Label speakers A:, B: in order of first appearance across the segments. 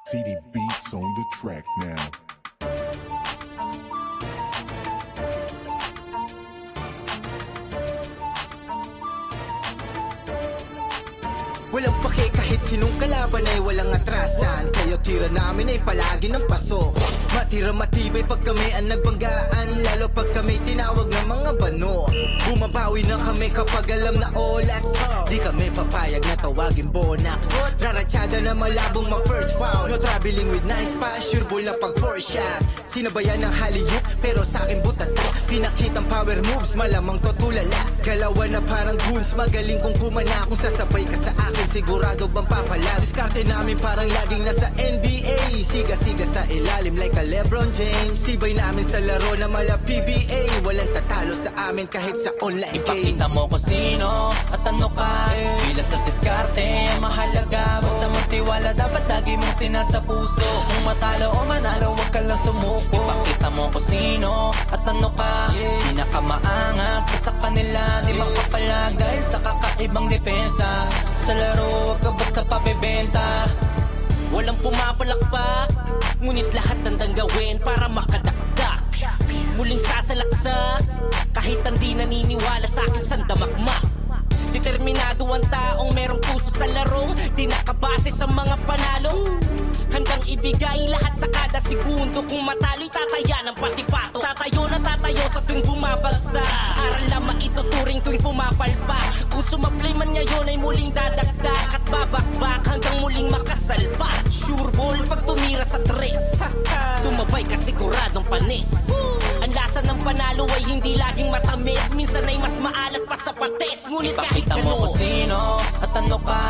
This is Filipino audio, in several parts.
A: TD Beats on the track now.
B: Walang pake kahit sinong kalaban ay walang atrasan. Kaya tira namin ay palagi ng paso. Matira matibay pag kami ang nagbanggaan, lalo pag kami tinawag ng mga bano. Bumabawi na kami kapag alam na let's go. Di kami papayag na tawagin bonax. Raratsyada na malabong ma-first foul. No traveling with nice pa, sure bull na pag 4 shot. Sinabayan ng haliyup pero sa akin butata. Pinakitang power moves, malamang tutulala. Galawan na parang goons, magaling kung kumana. Kung sasabay ka sa akin, sigurado bang papalag. Diskarte namin parang laging nasa NBA. Siga-siga sa ilalim like a Lebron James. Sibay namin sa laro na mala PBA. Walang tatalo sa amin kahit sa online games.
C: Ipakita mo kung sino at ano ka. Bilas at diskarte, mahalaga. Basta magtiwala, dapat lagi mong sinasa puso. Kung matalo o manalo, huwag ka lang sumuko. Ipakita mo kung sino at ano ka. Pinakamaangas ka sa kanila, di makapalag dahil sa kakaibang depensa. Sa laro, huwag ka basta pabibenta.
D: Walang pumapalakpak, ngunit lahat handang gawin para makadakdak. Muling sasalaksak, kahit hindi naniniwala sa akin sandamakmak. Determinado ang taong merong puso sa larong, di nakabase sa mga panalo. Handang ibigay lahat sa kada segundo. Kung matalo'y tataya ng patipato. Tatayo na tatayo sa tuwing bumabagsak. Aral na maituturing tuwing pumapalpak. Kung sumablay man ngayon ay muling dadakdak at babakbak hanggang muling makasalpak. Sure ball pag tumira sa tres. Sumabay ka siguradong panis. Ang lasa ng panalo ay hindi laging matamis. Minsan ay mas maalat pa sa pates. Ngunit kahit
C: Ipakita mo kung sino at ano ka.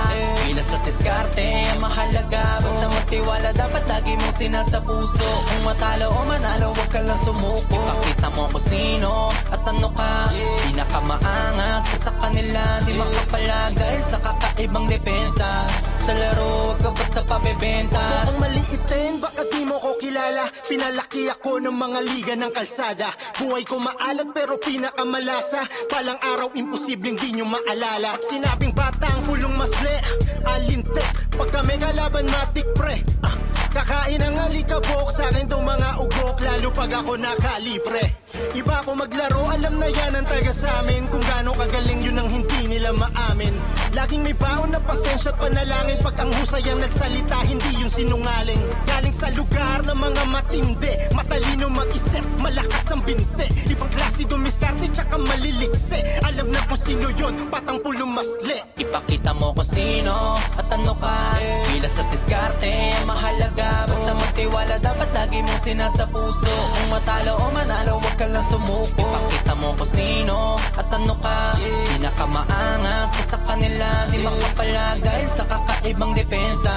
C: Bilas at diskarte, mahalaga. Basta magtiwala, dapat lagi mong sinasa puso. Kung matalo o manalo, huwag ka lang sumuko. Ipakita mo kung sino at ano ka. Pinakamaangas ka sa kanila, di makapalag dahil sa kakaibang depensa. Sa laro, huwag ka basta pabibenta.
B: Huwag mo kong maliitin, baka di mo ko kilala. Pinalaki ako ng mga liga ng kalsada. Buhay ko maalat pero pinakamalasa. Palang araw imposibleng di nyo maalala. Pag sinabing bata ang pulong masle, alintek. Pag kami kalaban matik pre, kakain ang alikabok. Sa akin daw mga ugok, lalo pag ako nakalibre. Iba ako maglaro, alam na yan ang taga sa amin. Kung gaano kagaling yun ang hindi nila maamin. Laging may baon na pasensya at panalangin. Pag ang husay ang nagsalita, hindi yung sinungaling. Galing sa lugar ng mga matindi, matalino mag-isip, malakas ang binte. Ibang klase dumiskarte tsaka malilikse. Alam na kung sino yun, patang pulong masle.
C: Ipakita mo kung sino at ano ka. Bilas at diskarte, mahalaga. Basta magtiwala, dapat lagi mong sinasa puso. Kung matalo o manalo, huwag ka lang sumuko. Ipakita mo kung sino at ano ka. Pinakamaangas ka sa kanila, di makapalag dahil sa kakaibang depensa.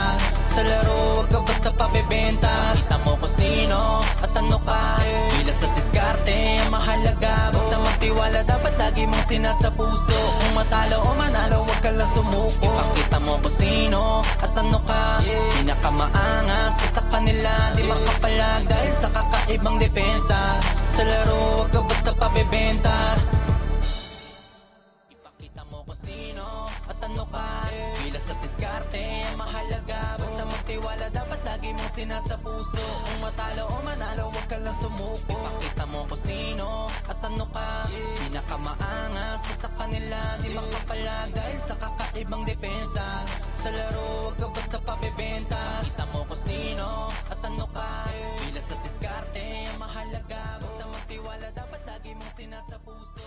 C: Sa laro, huwag ka basta pabibenta. Ipakita mo kung sino at ano ka. Bilas at diskarte, mahalaga. Basta magtiwala, dapat lagi mong sinasa puso. Kung matalo o manalo, huwag ka lang sumuko. Ipakita mo kung sino at ano ka. Pinakamaangas ka sa kanila, di makapalag dahil sa kakaibang depensa. Sa laro, huwag ka basta pabibenta. Ipakita mo kung sino at ano ka. Bilas at diskarte, mahalaga. Basta magtiwala, dapat lagi mong sinasa puso. Kung matalo o manalo, huwag ka lang sumuko. Ipakita mo kung sino at ano ka. Pinakamaangas ka sa kanila, di makapalag dahil sa kakaibang depensa. Sa laro, huwag ka basta pabibenta. Ipakita mo kung sino at ano ka. Bilas at diskarte, mahalaga. Basta magtiwala, dapat lagi mong sinasa puso.